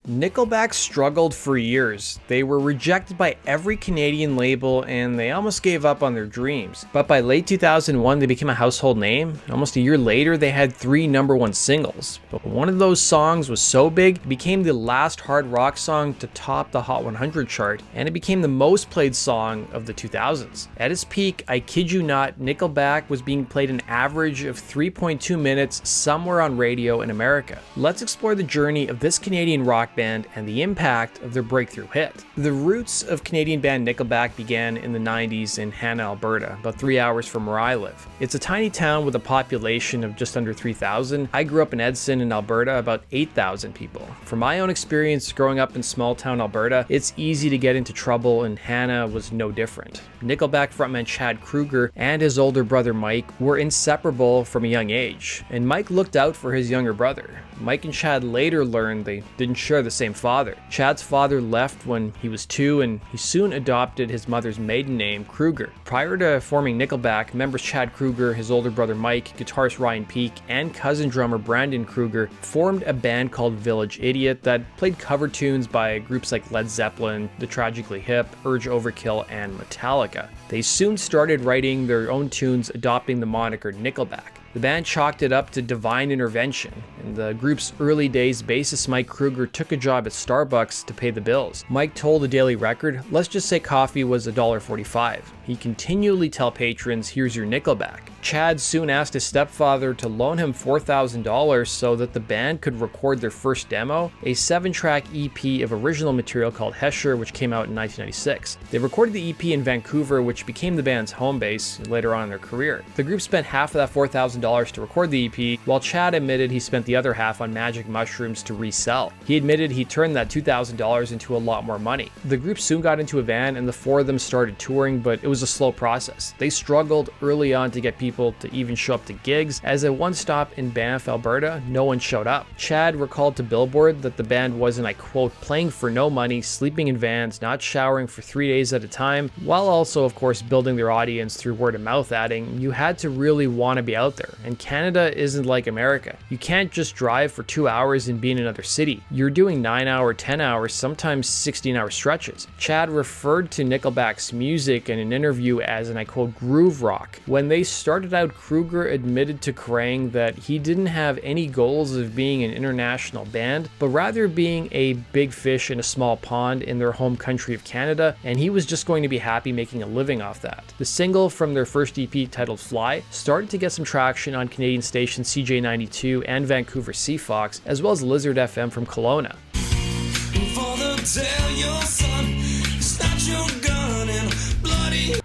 Nickelback struggled for years. They were rejected by every Canadian label and they almost gave up on their dreams. But by late 2001, they became a household name. Almost a year later, they had 3 #1 singles. But one of those songs was so big, it became the last hard rock song to top the Hot 100 chart, and it became the most played song of the 2000s. At its peak, I kid you not, Nickelback was being played an average of 3.2 minutes somewhere on radio in America. Let's explore the journey of this Canadian rock band and the impact of their breakthrough hit. The roots of Canadian band Nickelback began in the 90s in Hanna, Alberta, about 3 hours from where I live. It's a tiny town with a population of just under 3,000. I grew up in Edson in Alberta, about 8,000 people. From my own experience growing up in small town Alberta, it's easy to get into trouble, and Hanna was no different. Nickelback frontman Chad Kroeger and his older brother Mike were inseparable from a young age, and Mike looked out for his younger brother. Mike and Chad later learned they didn't share the same father. Chad's father left when he was 2, and he soon adopted his mother's maiden name, Kroeger. Prior to forming Nickelback, members Chad Kroeger, his older brother Mike, guitarist Ryan Peake, and cousin drummer Brandon Kroeger formed a band called Village Idiot that played cover tunes by groups like Led Zeppelin, The Tragically Hip, Urge Overkill, and Metallica. They soon started writing their own tunes, adopting the moniker Nickelback. The band chalked it up to divine intervention. In the group's early days, bassist Mike Kroeger took a job at Starbucks to pay the bills. Mike told the Daily Record, let's just say coffee was $1.45. He continually tell patrons, here's your Nickelback. Chad soon asked his stepfather to loan him $4,000 so that the band could record their first demo, a 7-track EP of original material called Hesher, which came out in 1996. They recorded the EP in Vancouver, which became the band's home base later on in their career. The group spent half of that $4,000 to record the EP, while Chad admitted he spent the other half on magic mushrooms to resell. He admitted he turned that $2,000 into a lot more money. The group soon got into a van and the 4 of them started touring, but it was a slow process. They struggled early on to get people to even show up to gigs, as at one stop in Banff, Alberta, no one showed up. Chad recalled to Billboard that the band was, and I quote, playing for no money, sleeping in vans, not showering for 3 days at a time, while also, of course, building their audience through word of mouth, adding, you had to really want to be out there. And Canada isn't like America. You can't just drive for 2 hours and be in another city. You're doing 9-hour, 10-hour, sometimes 16-hour stretches. Chad referred to Nickelback's music in an interview as, and I quote, groove rock. When they started out, Kroeger admitted to Kerrang that he didn't have any goals of being an international band, but rather being a big fish in a small pond in their home country of Canada, and he was just going to be happy making a living off that. The single from their first EP, titled Fly, started to get some traction on Canadian stations CJ92 and Vancouver CFox, as well as Lizard FM from Kelowna.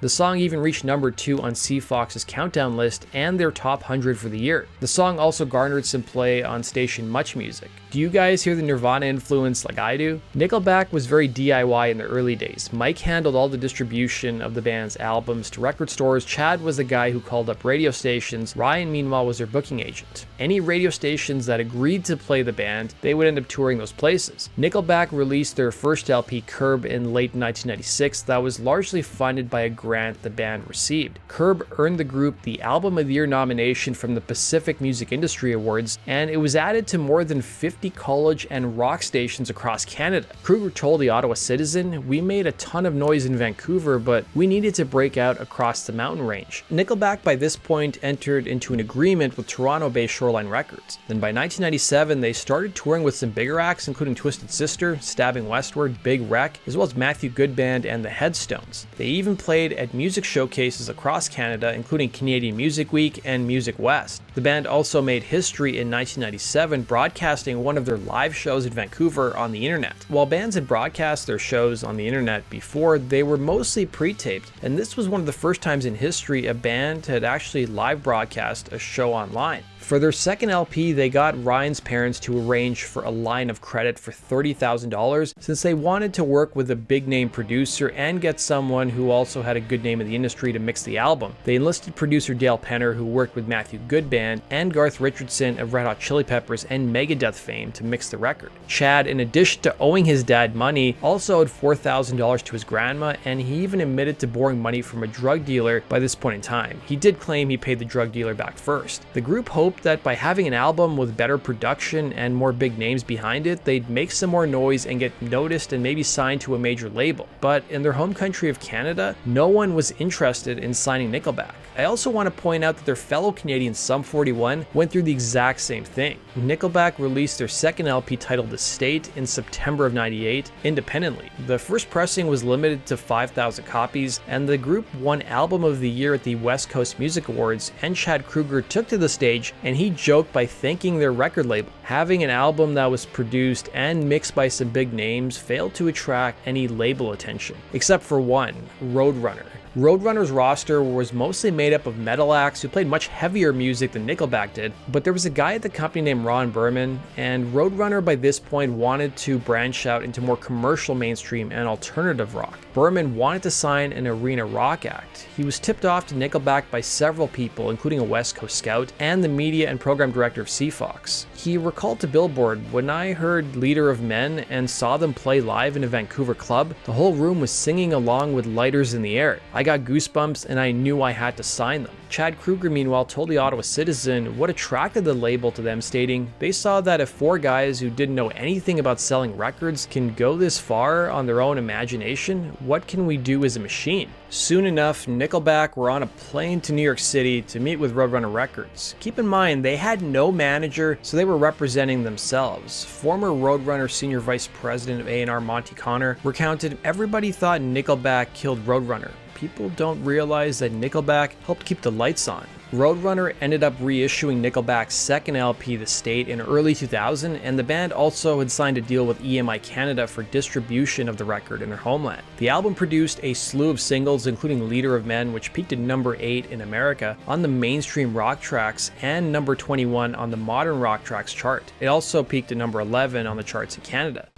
The song even reached #2 on CFox's countdown list and their top 100 for the year. The song also garnered some play on station Much Music. Do you guys hear the Nirvana influence like I do? Nickelback was very DIY in the early days. Mike handled all the distribution of the band's albums to record stores. Chad was the guy who called up radio stations. Ryan, meanwhile, was their booking agent. Any radio stations that agreed to play the band, they would end up touring those places. Nickelback released their first LP, Curb, in late 1996 that was largely funded by a grant the band received. Curb earned the group the Album of the Year nomination from the Pacific Music Industry Awards, and it was added to more than 50 college and rock stations across Canada. Kroeger told the Ottawa Citizen, we made a ton of noise in Vancouver, but we needed to break out across the mountain range. Nickelback by this point entered into an agreement with Toronto-based Shoreline Records. Then by 1997, they started touring with some bigger acts, including Twisted Sister, Stabbing Westward, Big Wreck, as well as Matthew Good Band and the Headstones. They even played at music showcases across Canada, including Canadian Music Week and Music West. The band also made history in 1997, broadcasting one of their live shows in Vancouver on the internet. While bands had broadcast their shows on the internet before, they were mostly pre-taped, and this was one of the first times in history a band had actually live broadcast a show online. For their second LP, they got Ryan's parents to arrange for a line of credit for $30,000 since they wanted to work with a big name producer and get someone who also had a good name in the industry to mix the album. They enlisted producer Dale Penner, who worked with Matthew Good Band, and Garth Richardson of Red Hot Chili Peppers and Megadeth fame to mix the record. Chad, in addition to owing his dad money, also owed $4,000 to his grandma, and he even admitted to borrowing money from a drug dealer by this point in time. He did claim he paid the drug dealer back first. The group hoped hoped that by having an album with better production and more big names behind it, they'd make some more noise and get noticed and maybe signed to a major label. But in their home country of Canada, no one was interested in signing Nickelback. I also want to point out that their fellow Canadian Sum 41 went through the exact same thing. Nickelback released their second LP titled The State in September of '98 independently. The first pressing was limited to 5,000 copies, and the group won Album of the Year at the West Coast Music Awards, and Chad Kroeger took to the stage and he joked by thanking their record label. Having an album that was produced and mixed by some big names failed to attract any label attention, except for one, Roadrunner. Roadrunner's roster was mostly made up of metal acts who played much heavier music than Nickelback did, but there was a guy at the company named Ron Berman, and Roadrunner by this point wanted to branch out into more commercial mainstream and alternative rock. Berman wanted to sign an arena rock act. He was tipped off to Nickelback by several people, including a West Coast scout and the media and program director of CFox. He recalled to Billboard, "When I heard Leader of Men and saw them play live in a Vancouver club, the whole room was singing along with lighters in the air. I got goosebumps and I knew I had to sign them." Chad Kroeger, meanwhile, told the Ottawa Citizen what attracted the label to them, stating, "They saw that if four guys who didn't know anything about selling records can go this far on their own imagination, what can we do as a machine?" Soon enough, Nickelback were on a plane to New York City to meet with Roadrunner Records. Keep in mind, they had no manager, so they were representing themselves. Former Roadrunner Senior Vice President of A&R Monty Connor recounted, "Everybody thought Nickelback killed Roadrunner. People don't realize that Nickelback helped keep the lights on." Roadrunner ended up reissuing Nickelback's second LP, The State, in early 2000, and the band also had signed a deal with EMI Canada for distribution of the record in their homeland. The album produced a slew of singles, including Leader of Men, which peaked at number 8 in America on the mainstream rock tracks and number 21 on the modern rock tracks chart. It also peaked at number 11 on the charts in Canada.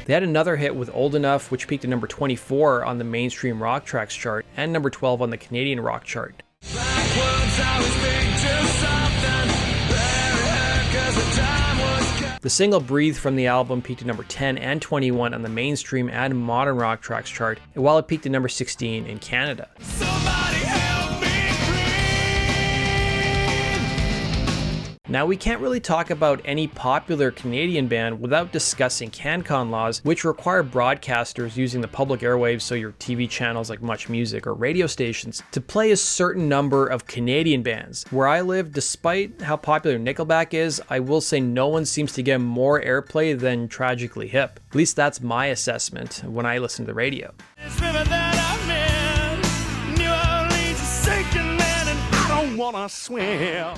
They had another hit with Old Enough, which peaked at number 24 on the mainstream rock tracks chart and number 12 on the Canadian rock chart. The single Breathe from the album peaked at number 10 and 21 on the mainstream and modern rock tracks chart, while it peaked at number 16 in Canada. Now, we can't really talk about any popular Canadian band without discussing CanCon laws, which require broadcasters using the public airwaves, so your TV channels like Much Music or radio stations, to play a certain number of Canadian bands. Where I live, despite how popular Nickelback is, I will say no one seems to get more airplay than Tragically Hip. At least that's my assessment when I listen to the radio.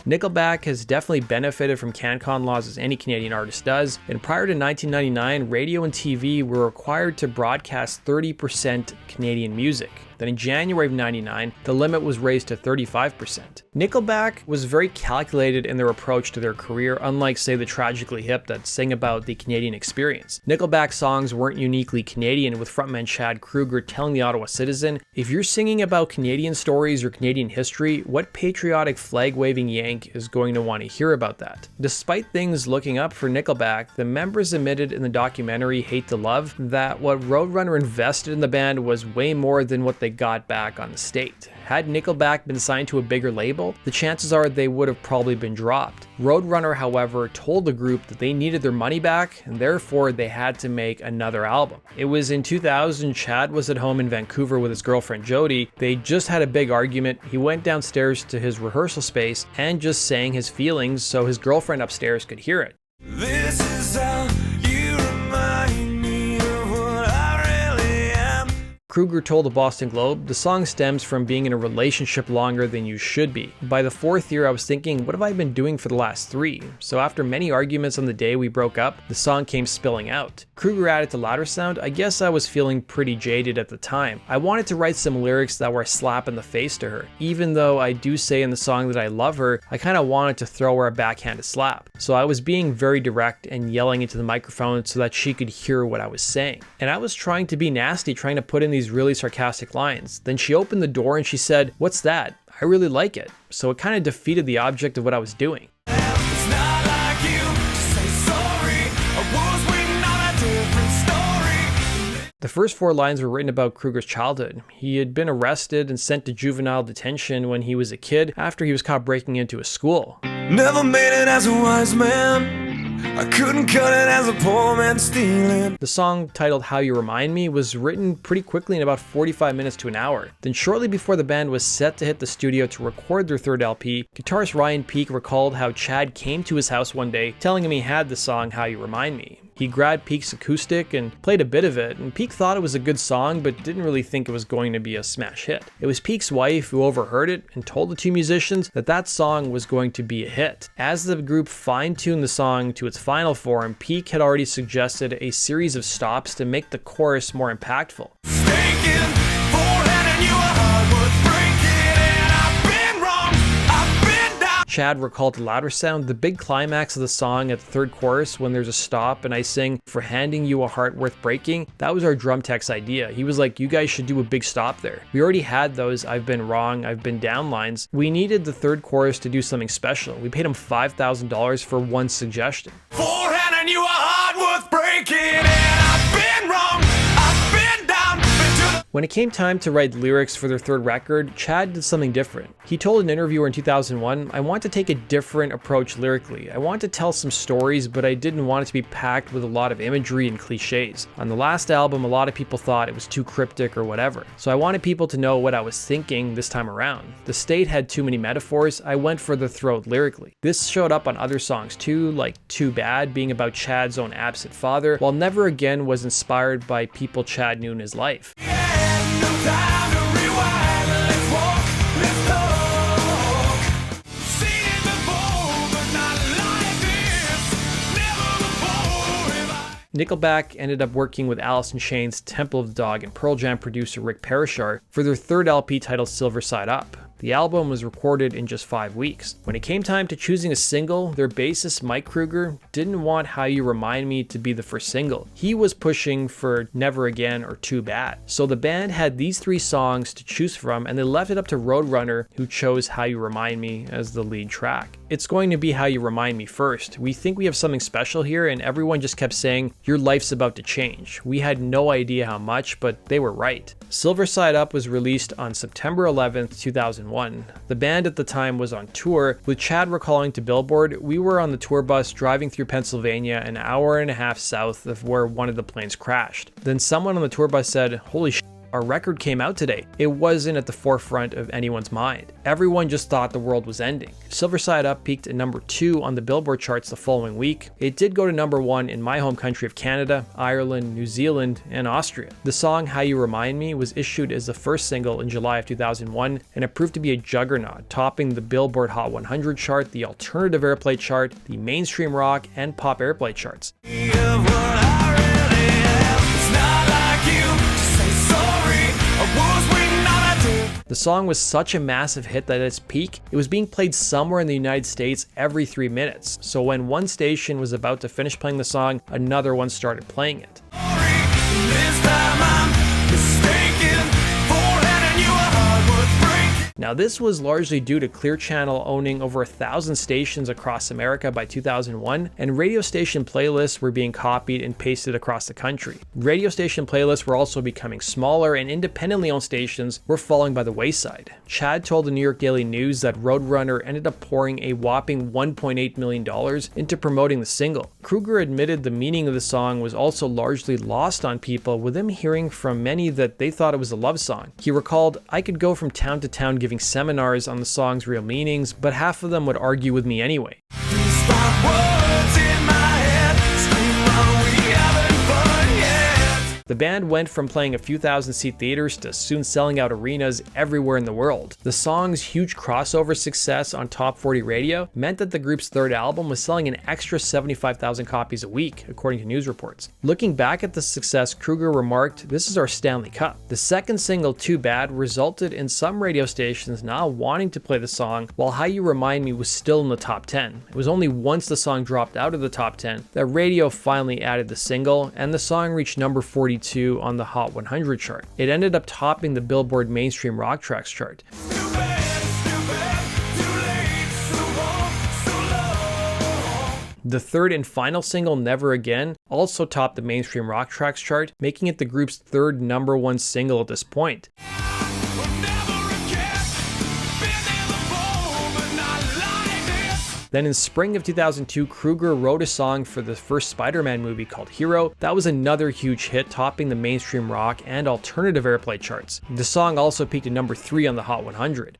Nickelback has definitely benefited from CanCon laws as any Canadian artist does, and prior to 1999, radio and TV were required to broadcast 30% Canadian music. Then in January of '99, the limit was raised to 35%. Nickelback was very calculated in their approach to their career, unlike, say, the Tragically Hip that sing about the Canadian experience. Nickelback songs weren't uniquely Canadian, with frontman Chad Kroeger telling the Ottawa Citizen, "If you're singing about Canadian stories or Canadian history, what patriotic flag-waving Yank is going to want to hear about that?" Despite things looking up for Nickelback, the members admitted in the documentary Hate to Love that what Roadrunner invested in the band was way more than what they got back on the state. Had Nickelback been signed to a bigger label, the chances are they would have probably been dropped. Roadrunner, however, told the group that they needed their money back, and therefore they had to make another album. It was in 2000, Chad was at home in Vancouver with his girlfriend Jody. They just had a big argument. He went downstairs to his rehearsal space and just sang his feelings so his girlfriend upstairs could hear it. This is how you remind me of what I really am. Kroeger told the Boston Globe, "The song stems from being in a relationship longer than you should be. By the 4th year, I was thinking, what have I been doing for the last 3? So after many arguments on the day we broke up, the song came spilling out." Kroeger added to Louder Sound, "I guess I was feeling pretty jaded at the time. I wanted to write some lyrics that were a slap in the face to her. Even though I do say in the song that I love her, I kind of wanted to throw her a backhanded slap. So I was being very direct and yelling into the microphone so that she could hear what I was saying. And I was trying to be nasty, trying to put in these really sarcastic lines. Then she opened the door and she said, 'What's that? I really like it.' So it kind of defeated the object of what I was doing." The first 4 lines were written about Kroeger's childhood. He had been arrested and sent to juvenile detention when he was a kid after he was caught breaking into a school. Never made it as a wise man. I couldn't cut it as a poor man stealing. The song, titled How You Remind Me, was written pretty quickly in about 45 minutes to an hour. Then shortly before the band was set to hit the studio to record their third LP, guitarist Ryan Peake recalled how Chad came to his house one day telling him he had the song How You Remind Me. He grabbed Peake's acoustic and played a bit of it, and Peake thought it was a good song but didn't really think it was going to be a smash hit. It was Peake's wife who overheard it and told the 2 musicians that that song was going to be a hit. As the group fine-tuned the song to its final form, Peake had already suggested a series of stops to make the chorus more impactful. Chad recalled the louder sound. The big climax of the song at the third chorus, when there's a stop and I sing "For handing you a heart worth breaking," that was our drum tech's idea. He was like, you guys should do a big stop there. We already had those "I've been wrong, I've been down" lines. We needed the third chorus to do something special. We paid him $5,000 for one suggestion. For handing you a heart worth breaking, and I've been wrong, I've been down, been to the... When it came time to write lyrics for their third record, Chad did something different. He told an interviewer in 2001, "I want to take a different approach lyrically. I want to tell some stories, but I didn't want it to be packed with a lot of imagery and cliches. On the last album, a lot of people thought it was too cryptic or whatever. So I wanted people to know what I was thinking this time around. The state had too many metaphors. I went for the throat lyrically." This showed up on other songs too, like Too Bad being about Chad's own absent father, while Never Again was inspired by people Chad knew in his life. Nickelback ended up working with Alice in Chains, Temple of the Dog, and Pearl Jam producer Rick Parashar for their third LP titled Silver Side Up. The album was recorded in just 5 weeks. When it came time to choosing a single, their bassist Mike Kroeger didn't want How You Remind Me to be the first single. He was pushing for Never Again or Too Bad. So the band had these 3 songs to choose from, and they left it up to Roadrunner, who chose How You Remind Me as the lead track. It's going to be How You Remind Me first. We think we have something special here, and everyone just kept saying, your life's about to change. We had no idea how much, but they were right. Silver Side Up was released on September 11th, 2001. The band at the time was on tour, with Chad recalling to Billboard, "We were on the tour bus driving through Pennsylvania an hour and a half south of where one of the planes crashed. Then someone on the tour bus said, 'Holy shit, our record came out today.' It wasn't at the forefront of anyone's mind. Everyone just thought the world was ending." Silver Side Up peaked at number 2 on the Billboard charts the following week. It did go to number 1 in my home country of Canada, Ireland, New Zealand, and Austria. The song How You Remind Me was issued as the first single in July of 2001, and it proved to be a juggernaut, topping the Billboard Hot 100 chart, the alternative airplay chart, the mainstream rock, and pop airplay charts. The song was such a massive hit that at its peak, it was being played somewhere in the United States every 3 minutes. So when one station was about to finish playing the song, another one started playing it. Now this was largely due to Clear Channel owning over 1,000 stations across America by 2001, and radio station playlists were being copied and pasted across the country. Radio station playlists were also becoming smaller, and independently owned stations were falling by the wayside. Chad told the New York Daily News that Roadrunner ended up pouring a whopping $1.8 million into promoting the single. Kroeger admitted the meaning of the song was also largely lost on people, with him hearing from many that they thought it was a love song. He recalled, "I could go from town to town giving seminars on the song's real meanings, but half of them would argue with me anyway." The band went from playing a few thousand-seat theaters to soon selling out arenas everywhere in the world. The song's huge crossover success on Top 40 radio meant that the group's third album was selling an extra 75,000 copies a week, according to news reports. Looking back at the success, Kroeger remarked, "This is our Stanley Cup." The second single, Too Bad, resulted in some radio stations not wanting to play the song, while How You Remind Me was still in the top 10. It was only once the song dropped out of the top 10 that radio finally added the single, and the song reached number 42 on the Hot 100 chart. It ended up topping the Billboard Mainstream Rock Tracks chart. The third and final single, Never Again, also topped the mainstream rock tracks chart, making it the group's third #1 single at this point. Then in spring of 2002, Kroeger wrote a song for the first Spider-Man movie called Hero. That was another huge hit, topping the mainstream rock and alternative airplay charts. The song also peaked at #3 on the Hot 100.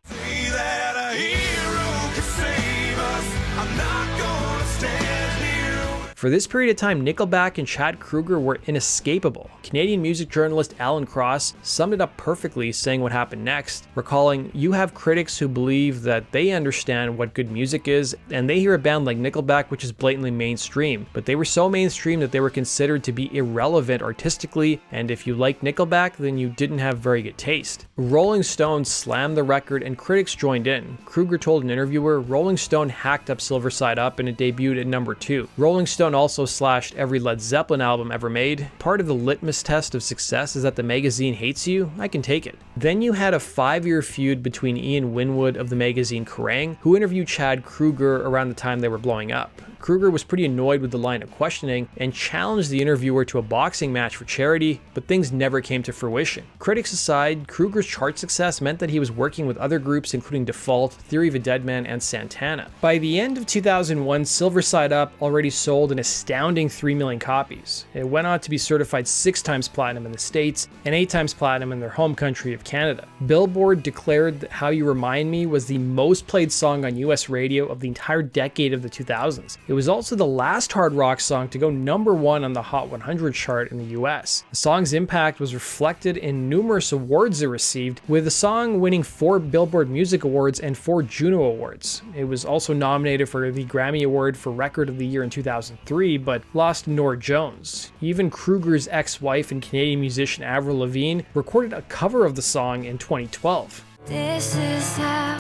For this period of time, Nickelback and Chad Kroeger were inescapable. Canadian music journalist Alan Cross summed it up perfectly, saying what happened next, recalling, "You have critics who believe that they understand what good music is, and they hear a band like Nickelback which is blatantly mainstream, but they were so mainstream that they were considered to be irrelevant artistically, and if you like Nickelback, then you didn't have very good taste." Rolling Stone slammed the record and critics joined in. Kroeger told an interviewer, "Rolling Stone hacked up Silver Side Up and it debuted at #2. Rolling Stone also slashed every Led Zeppelin album ever made. Part of the litmus test of success is that the magazine hates you. I can take it." Then you had a 5-year feud between Ian Winwood of the magazine Kerrang, who interviewed Chad Kroeger around the time they were blowing up. Kroeger was pretty annoyed with the line of questioning and challenged the interviewer to a boxing match for charity, but things never came to fruition. Critics aside, Kroeger's chart success meant that he was working with other groups including Default, Theory of a Deadman, and Santana. By the end of 2001, Silver Side Up already sold an astounding 3 million copies. It went on to be certified 6 times platinum in the States and 8 times platinum in their home country of Canada. Billboard declared that How You Remind Me was the most played song on US radio of the entire decade of the 2000s. It was also the last hard rock song to go #1 on the Hot 100 chart in the US. The song's impact was reflected in numerous awards it received, with the song winning 4 Billboard Music Awards and 4 Juno Awards. It was also nominated for the Grammy Award for Record of the Year in 2003, but lost to Norah Jones. Even Kroeger's ex-wife and Canadian musician Avril Lavigne recorded a cover of the song in 2012. This is how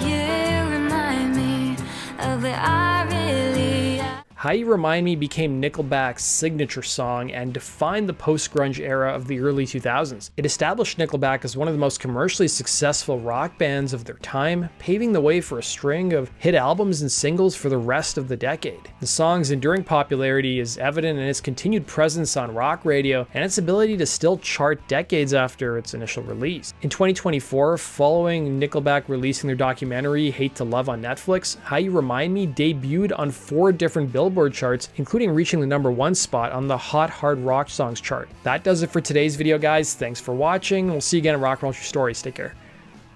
you remind me of what I really am. How You Remind Me became Nickelback's signature song and defined the post-grunge era of the early 2000s. It established Nickelback as one of the most commercially successful rock bands of their time, paving the way for a string of hit albums and singles for the rest of the decade. The song's enduring popularity is evident in its continued presence on rock radio and its ability to still chart decades after its initial release. In 2024, following Nickelback releasing their documentary Hate to Love on Netflix, How You Remind Me debuted on 4 different Billboard charts, including reaching the #1 spot on the Hot Hard Rock Songs chart. That does it for today's video, guys. Thanks for watching. We'll see you again in Rock and Roll Stories. Take care.